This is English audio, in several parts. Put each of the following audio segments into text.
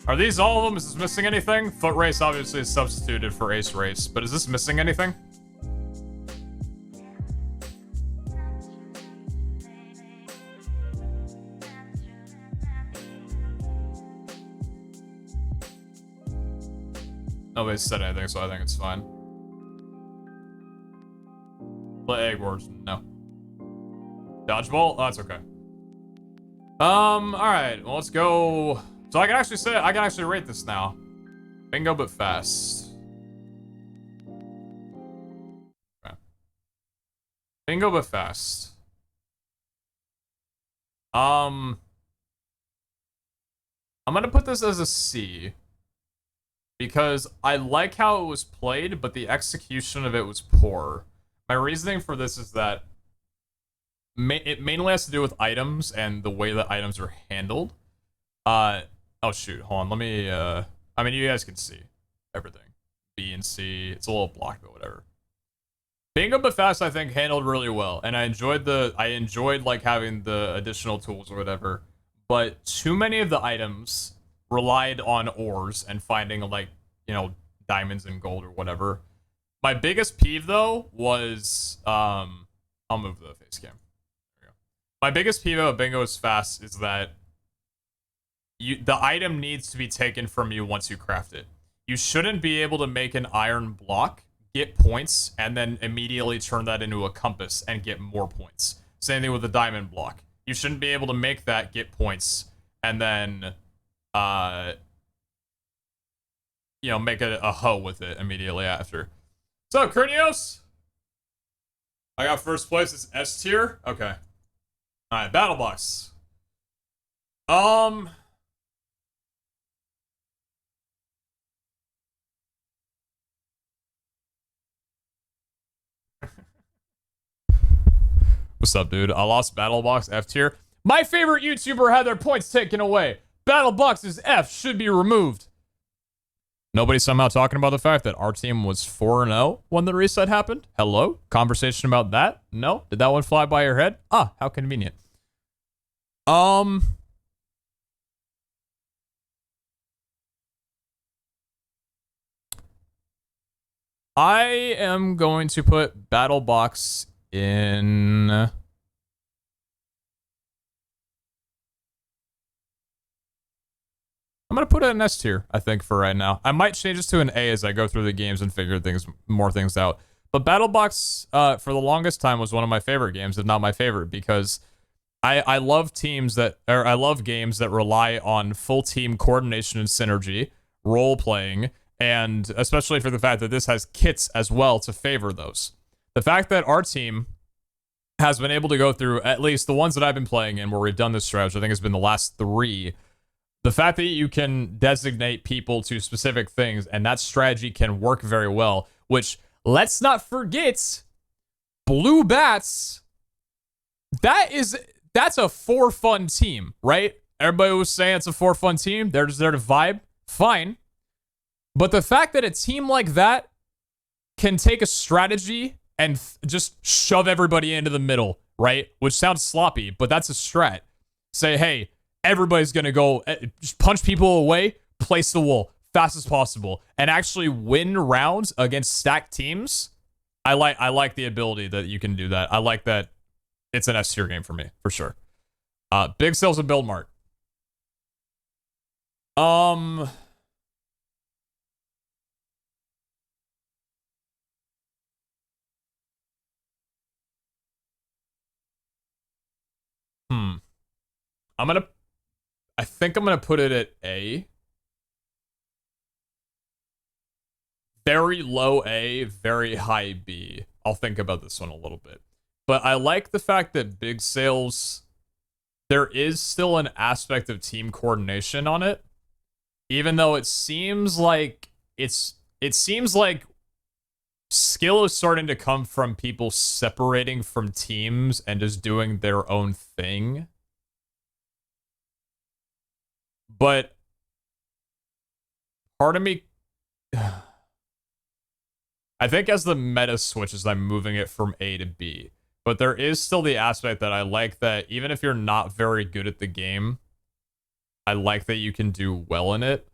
Are these all of them? Is this missing anything? Foot race obviously is substituted for ace race, but is this missing anything? Nobody said anything, so I think it's fine. Play egg wars? No. Dodgeball? Oh, that's okay. Alright, well, let's go. So I can actually rate this now. Bingo, but fast. Okay. Bingo, but fast. I'm gonna put this as a C. Because I like how it was played, but the execution of it was poor. My reasoning for this is that it mainly has to do with items and the way that items are handled. Oh shoot, hold on, let me, I mean, you guys can see everything. B and C, it's a little blocked, but whatever. Bingo but fast, I think, handled really well, and I enjoyed like having the additional tools or whatever, but too many of the items relied on ores and finding, like, you know, diamonds and gold or whatever. My biggest peeve, though, was, I'll move the face cam. There we go. My biggest peeve about Bingo is Fast is that the item needs to be taken from you once you craft it. You shouldn't be able to make an iron block, get points, and then immediately turn that into a compass and get more points. Same thing with the diamond block. You shouldn't be able to make that, get points, and then, you know, make a hoe with it immediately after. So, Krinios? I got first place. It's S tier? Okay. Alright, Battle Box. What's up, dude? I lost Battle Box F tier. My favorite YouTuber had their points taken away. Battle Box's F should be removed. Nobody somehow talking about the fact that our team was 4-0 when the reset happened? Hello? Conversation about that? No? Did that one fly by your head? Ah, how convenient. I am going to put Battle Box in... I'm going to put it in S tier, I think, for right now. I might change this to an A as I go through the games and figure more things out. But Battle Box, for the longest time, was one of my favorite games, if not my favorite, because I love games that rely on full team coordination and synergy, role-playing, and especially for the fact that this has kits as well to favor those. The fact that our team has been able to go through, at least the ones that I've been playing in where we've done this strategy, I think has been the last 3. The fact that you can designate people to specific things and that strategy can work very well, which, let's not forget, Blue Bats, that's a for-fun team, right? Everybody was saying it's a for-fun team. They're just there to vibe. Fine. But the fact that a team like that can take a strategy and just shove everybody into the middle, right? Which sounds sloppy, but that's a strat. Say, hey, everybody's going to go just punch people away, place the wall fast as possible, and actually win rounds against stacked teams. I like the ability that you can do that. I like that it's an S tier game for me, for sure. Big sales and build mart. I think I'm gonna put it at A. Very low A, very high B. I'll think about this one a little bit. But I like the fact that big sales, there is still an aspect of team coordination on it. Even though it seems like skill is starting to come from people separating from teams and just doing their own thing. But part of me, I think as the meta switches, I'm moving it from A to B. But there is still the aspect that I like that even if you're not very good at the game, I like that you can do well in it.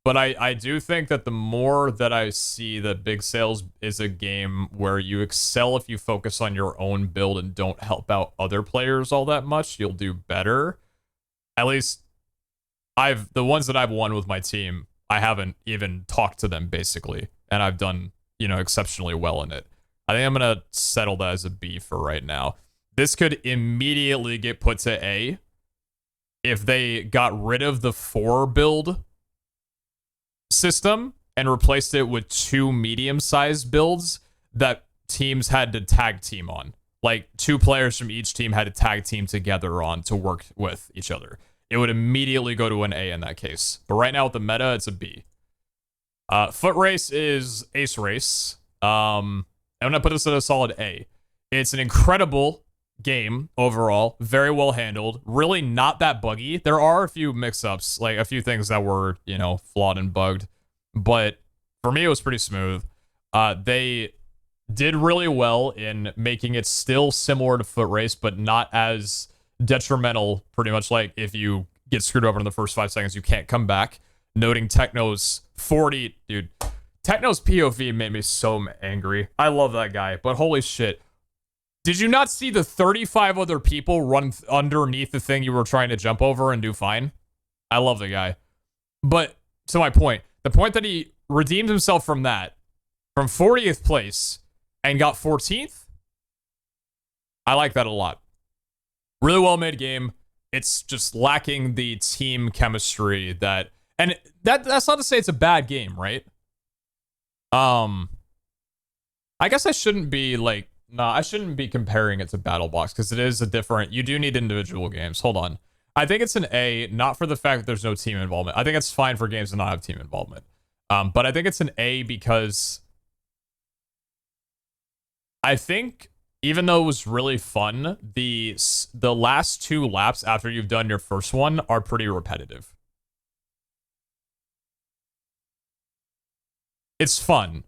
But I do think that the more that I see that Big Sales is a game where you excel if you focus on your own build and don't help out other players all that much, you'll do better. At least the ones that I've won with my team, I haven't even talked to them basically, and I've done, exceptionally well in it. I think I'm gonna settle that as a B for right now. This could immediately get put to A if they got rid of the 4 build system and replaced it with 2 medium-sized builds that teams had to tag team on. Like 2 players from each team had to tag team together on to work with each other. It would immediately go to an A in that case. But right now with the meta, it's a B. Foot Race is Ace Race. I'm gonna put this at a solid A. It's an incredible game overall, very well handled, really not that buggy. There are a few mix-ups, like a few things that were, flawed and bugged, but for me it was pretty smooth. They did really well in making it still similar to Foot Race, but not as detrimental. Pretty much like if you get screwed over in the first 5 seconds, you can't come back. Noting Techno's 40, dude. Techno's POV made me so angry. I love that guy, but holy shit. Did you not see the 35 other people run underneath the thing you were trying to jump over and do fine? I love the guy. But to my point, the point that he redeemed himself from that, from 40th place, and got 14th, I like that a lot. Really well made game. It's just lacking the team chemistry that, and that's not to say it's a bad game, right? I guess I shouldn't be like, I shouldn't be comparing it to BattleBox because it is a different, you do need individual games. Hold on. I think it's an A, not for the fact that there's no team involvement. I think it's fine for games to not have team involvement. But I think it's an A because I think even though it was really fun, the last 2 laps after you've done your first one are pretty repetitive. It's fun.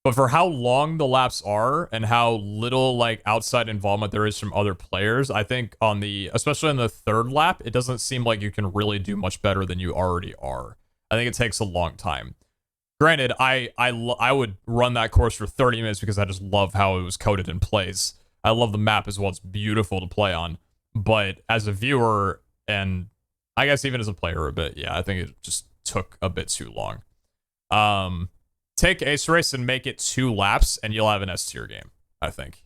But for how long the laps are and how little like outside involvement there is from other players, I think especially on the 3rd lap, it doesn't seem like you can really do much better than you already are. I think it takes a long time. Granted, I would run that course for 30 minutes because I just love how it was coded and plays. I love the map as well. It's beautiful to play on. But as a viewer, and I guess even as a player a bit, yeah, I think it just took a bit too long. Take Ace Race and make it 2 laps, and you'll have an S tier game, I think.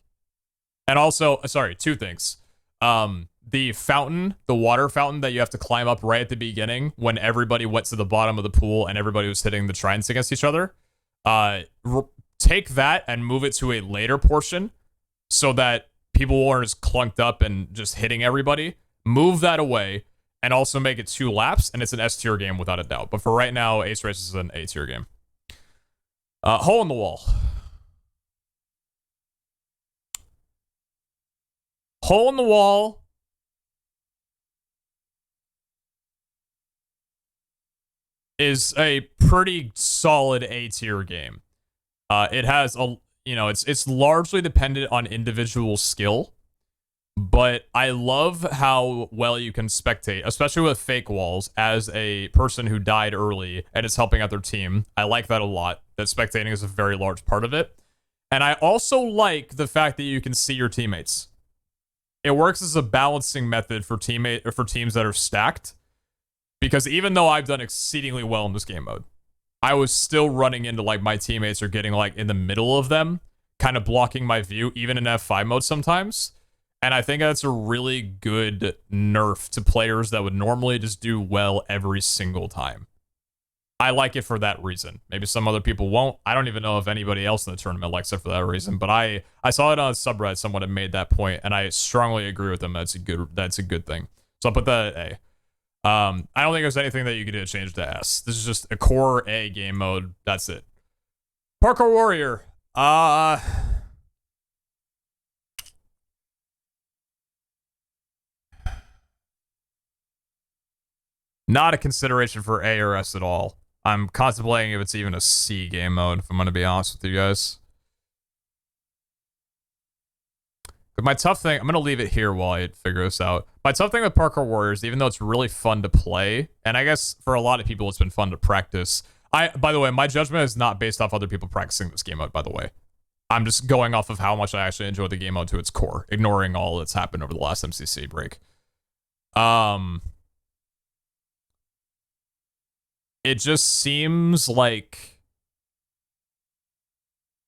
And also, sorry, 2 things. The fountain, the water fountain that you have to climb up right at the beginning when everybody went to the bottom of the pool and everybody was hitting the tridents against each other. Take that and move it to a later portion so that people weren't as clunked up and just hitting everybody. Move that away and also make it 2 laps, and it's an S tier game without a doubt. But for right now, Ace Race is an A tier game. Hole in the Wall. Hole in the Wall is a pretty solid A tier game. It has it's largely dependent on individual skill, but I love how well you can spectate, especially with fake walls, as a person who died early and is helping out their team. I like that a lot. That spectating is a very large part of it. And I also like the fact that you can see your teammates. It works as a balancing method for teams that are stacked. Because even though I've done exceedingly well in this game mode, I was still running into like my teammates are getting like in the middle of them, kind of blocking my view, even in F5 mode sometimes. And I think that's a really good nerf to players that would normally just do well every single time. I like it for that reason. Maybe some other people won't. I don't even know if anybody else in the tournament likes it for that reason, but I saw it on a subreddit. Someone had made that point, and I strongly agree with them. That's a good thing. So I'll put that at A. I don't think there's anything that you could do to change to S. This is just a core A game mode. That's it. Parkour Warrior. Not a consideration for A or S at all. I'm contemplating if it's even a C game mode, if I'm going to be honest with you guys. But my tough thing, I'm going to leave it here while I figure this out. My tough thing with Parkour Warriors, even though it's really fun to play, and I guess for a lot of people it's been fun to practice. By the way, my judgment is not based off other people practicing this game mode, by the way. I'm just going off of how much I actually enjoy the game mode to its core, ignoring all that's happened over the last MCC break. It just seems like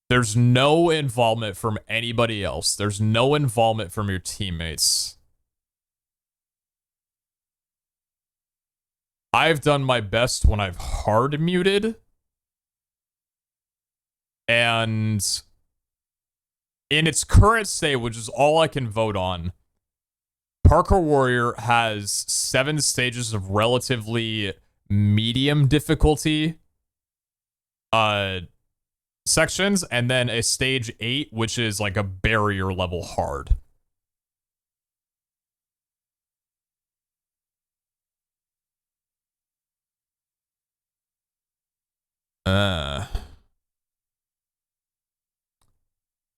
there's no involvement from anybody else. There's no involvement from your teammates. I've done my best when I've hard muted. And in its current state, which is all I can vote on, Parkour Warrior has 7 stages of relatively medium difficulty sections, and then a stage 8, which is like a barrier level hard.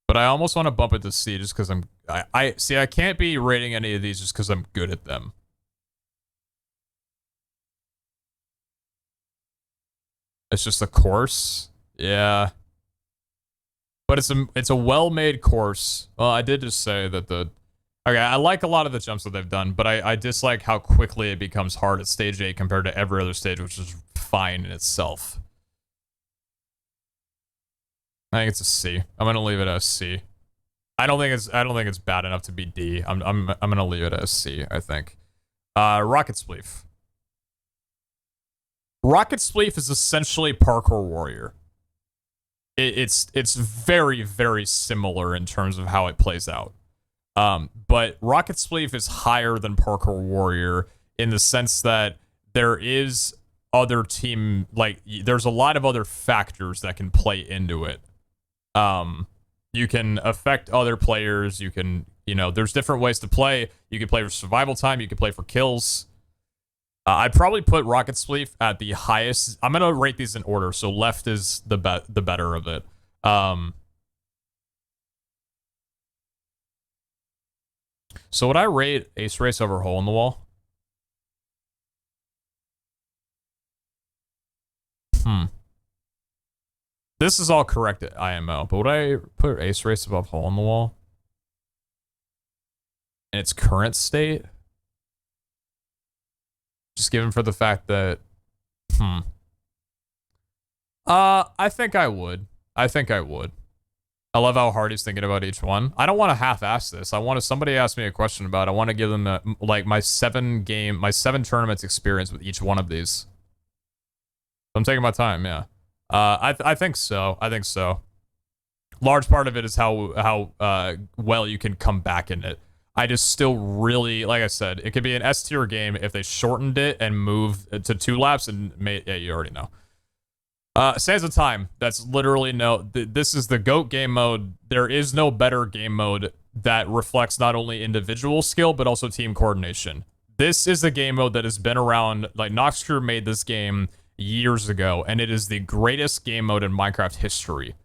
But I almost want to bump it to C just because I see I can't be rating any of these just because I'm good at them. It's just a course. Yeah. But it's a well-made course. Well, I did just say that okay, I like a lot of the jumps that they've done, but I dislike how quickly it becomes hard at stage 8 compared to every other stage, which is fine in itself. I think it's a C. I'm gonna leave it as C. I don't think it's bad enough to be D. I'm gonna leave it as C, I think. Rocket Spleef. Rocket Spleef is essentially Parkour Warrior. It's very, very similar in terms of how it plays out. But Rocket Spleef is higher than Parkour Warrior in the sense that there is other team, like, there's a lot of other factors that can play into it. You can affect other players, you can, there's different ways to play. You can play for survival time, you can play for kills. I'd probably put Rocket Spleef at the highest. I'm gonna rate these in order, so left is the better of it. So would I rate Ace Race over Hole in the Wall? This is all correct at IMO, but would I put Ace Race above Hole in the Wall? In its current state? Just given for the fact that, I think I would. I love how hard he's thinking about each one. I don't want to half-ass this. Somebody asked me a question about it. I want to give them my 7 tournaments experience with each one of these. I'm taking my time, yeah. I think so. Large part of it is how well you can come back in it. I just still really, like I said, it could be an S tier game if they shortened it and moved to 2 laps and yeah, you already know. Sands of Time. That's literally this is the GOAT game mode. There is no better game mode that reflects not only individual skill, but also team coordination. This is a game mode that has been around, like Noxcrew made this game years ago, and it is the greatest game mode in Minecraft history.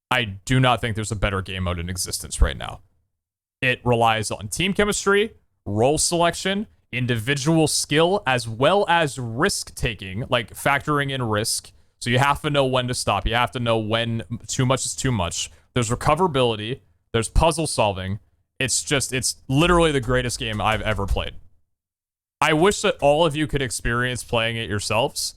I do not think there's a better game mode in existence right now. It relies on team chemistry, role selection, individual skill, as well as risk-taking, like factoring in risk. So you have to know when to stop. You have to know when too much is too much. There's recoverability. There's puzzle solving. It's literally the greatest game I've ever played. I wish that all of you could experience playing it yourselves,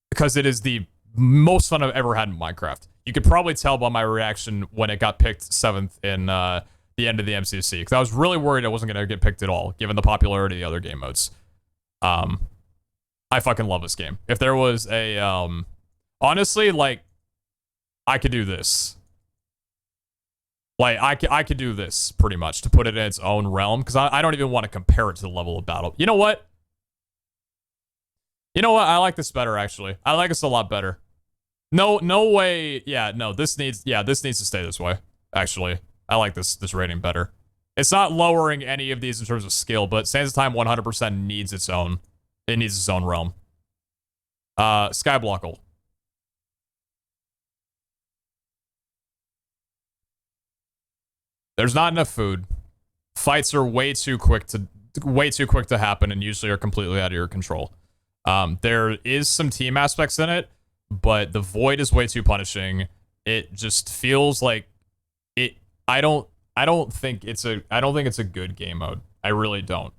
because it is the most fun I've ever had in Minecraft. You could probably tell by my reaction when it got picked 7th in the end of the MCC, because I was really worried it wasn't going to get picked at all, given the popularity of the other game modes. I fucking love this game. If there was a, honestly, like, I could do this. Like, I could do this, pretty much, to put it in its own realm, because I don't even want to compare it to the level of battle. You know what? I like this better, actually. I like this a lot better. No way. Yeah, no, this needs to stay this way, actually. I like this rating better. It's not lowering any of these in terms of skill, but Sands of Time 100% needs its own. It needs its own realm. Skyblockle. There's not enough food. Fights are way too quick to way too quick to happen and usually are completely out of your control. There is some team aspects in it, but the void is way too punishing. It just feels like it. I don't think it's a good game mode. I really don't.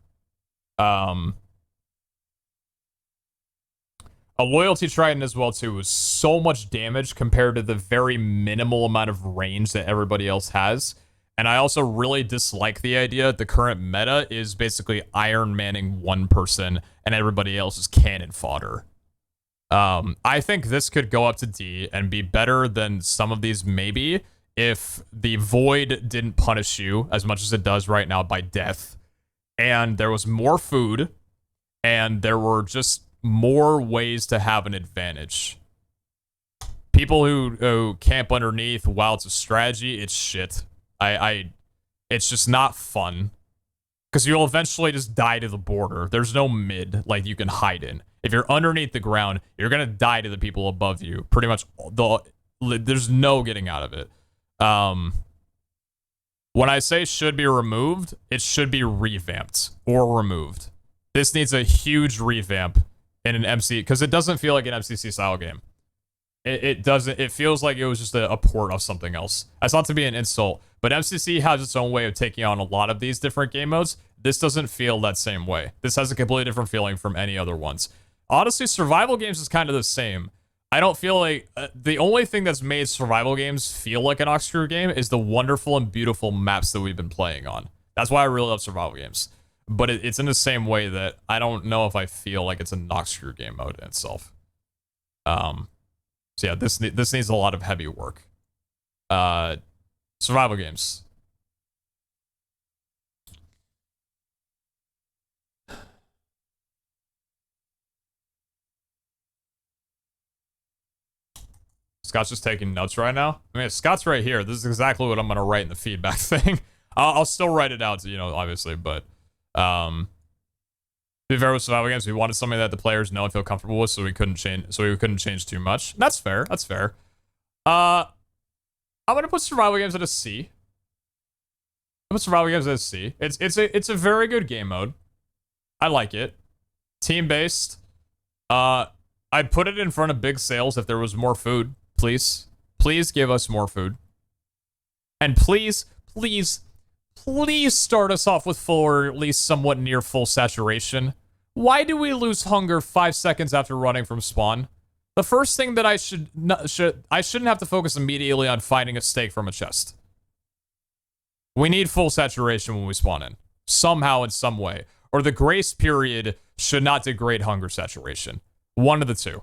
A loyalty trident as well too is so much damage compared to the very minimal amount of range that everybody else has. And I also really dislike the idea the current meta is basically Iron Manning one person and everybody else is cannon fodder. I think this could go up to D and be better than some of these maybe if the void didn't punish you as much as it does right now by death. And there was more food and there were just more ways to have an advantage. People who camp underneath while it's a strategy, it's shit. It's just not fun. Because you'll eventually just die to the border. There's no mid like you can hide in. If you're underneath the ground, you're gonna die to the people above you. Pretty much, there's no getting out of it. When I say should be removed, it should be revamped or removed. This needs a huge revamp in an MC, because it doesn't feel like an MCC style game. It doesn't. It feels like it was just a port of something else. That's not to be an insult, but MCC has its own way of taking on a lot of these different game modes. This doesn't feel that same way. This has a completely different feeling from any other ones. Honestly, survival games is kind of the same. I don't feel like the only thing that's made survival games feel like an Oxcrew game is the wonderful and beautiful maps that we've been playing on. That's why I really love survival games. But it's in the same way that I don't know if I feel like it's a Noxcrew game mode in itself. So yeah, this needs a lot of heavy work. Survival games. Scott's just taking notes right now. I mean, if Scott's right here, this is exactly what I'm gonna write in the feedback thing. I'll still write it out, you know, obviously, but to be fair with survival games, we wanted something that the players know and feel comfortable with, so we couldn't change too much. That's fair. That's fair. I'm gonna put survival games at a C. I put survival games at a C. It's a very good game mode. I like it. Team based. I'd put it in front of big sales if there was more food. Please give us more food. And please start us off with full or at least somewhat near full saturation. Why do we lose hunger 5 seconds after running from spawn? The first thing that I shouldn't have to focus immediately on finding a steak from a chest. We need full saturation when we spawn in. Somehow, in some way. Or the grace period should not degrade hunger saturation. One of the two.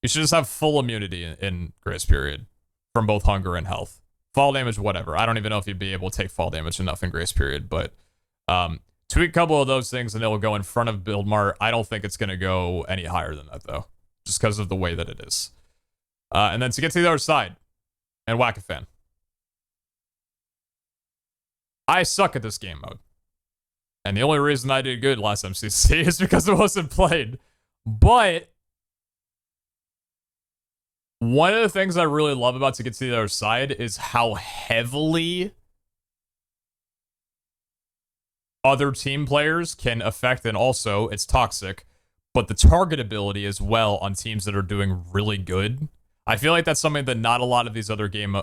You should just have full immunity in grace period. From both hunger and health. Fall damage, whatever. I don't even know if you'd be able to take fall damage enough in grace period, but tweak a couple of those things and it'll go in front of Build Mart. I don't think it's going to go any higher than that, though. Just because of the way that it is. And then to get to the other side. And Whack-A-Fan. I suck at this game mode. And the only reason I did good last MCC is because it wasn't played. But one of the things I really love about To Get to the Other Side is how heavily other team players can affect, and also it's toxic, but the targetability as well on teams that are doing really good. I feel like that's something that not a lot of these other game...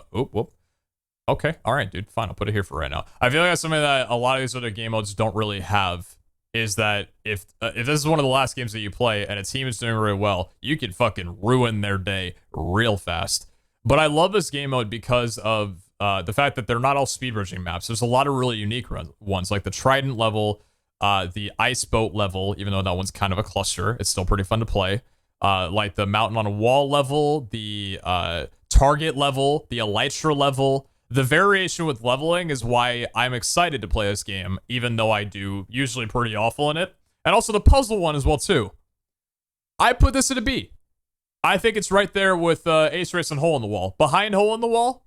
Okay, alright, dude, fine, I'll put it here for right now. I feel like that's something that a lot of these other game modes don't really have, is that if this is one of the last games that you play and a team is doing really well, you can fucking ruin their day real fast. But I love this game mode because of the fact that they're not all speed bridging maps. There's a lot of really unique ones, like the Trident level, the Ice Boat level, even though that one's kind of a cluster. It's still pretty fun to play. Like the Mountain on a Wall level, the Target level, the Elytra level. The variation with leveling is why I'm excited to play this game, even though I do usually pretty awful in it. And also the puzzle one as well, too. I put this at a B. I think it's right there with Ace Race and Hole in the Wall. Behind Hole in the Wall?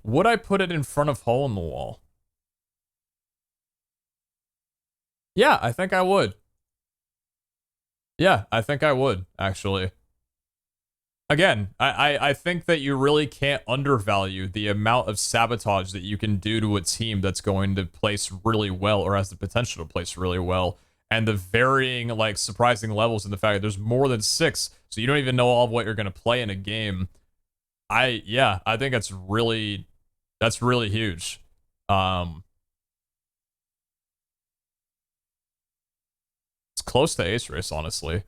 Would I put it in front of Hole in the Wall? Yeah, I think I would. Yeah, I think I would, actually. again, I think that you really can't undervalue the amount of sabotage that you can do to a team that's going to place really well or has the potential to place really well. And the varying, like, surprising levels in the fact that there's more than 6, so you don't even know all of what you're going to play in a game. Yeah, I think that's really huge. It's close to Ace Race, honestly.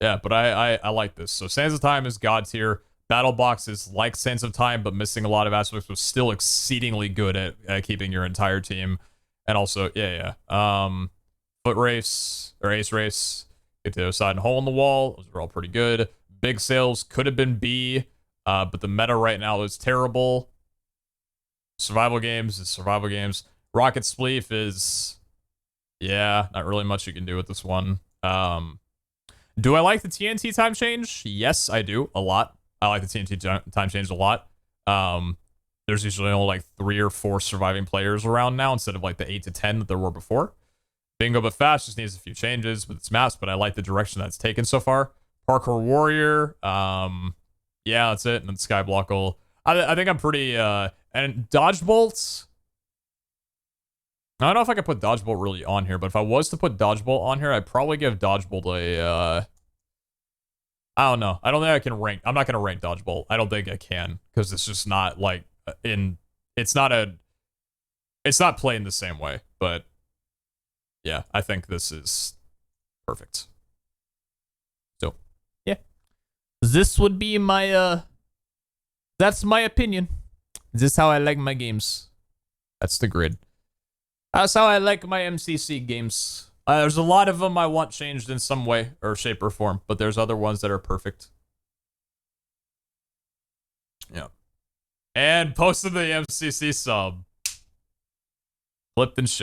Yeah, but I like this. So Sands of Time is god tier. Battle Box is like Sands of Time, but missing a lot of aspects, but still exceedingly good at keeping your entire team. And also, yeah. Foot Race, or Ace Race, get to the side and Hole in the Wall. Those are all pretty good. Big Sales could have been B, but the meta right now is terrible. Survival games is survival games. Rocket Spleef is, yeah, not really much you can do with this one. Do I like the TNT time change? Yes, I do. A lot. I like the TNT time change a lot. There's usually only like 3 or 4 surviving players around now instead of like the 8 to 10 that there were before. Bingo but Fast just needs a few changes with its maps, but I like the direction that's taken so far. Parkour Warrior. Yeah, that's it. And then Skyblock. I think I'm pretty, and Dodge Bolts. I don't know if I could put Dodge Bolt really on here, but if I was to put Dodge Bolt on here, I'd probably give Dodge Bolt a, I don't know. I don't think I can rank. I'm not going to rank Dodge Bolt. I don't think I can, because it's just not, like, it's not playing the same way, but yeah, I think this is perfect. So, yeah. This would be my, that's my opinion. This is how I like my games. That's the grid. That's how I like my MCC games. There's a lot of them I want changed in some way or shape or form, but there's other ones that are perfect. Yeah. And posted the MCC sub. Flipped and shit.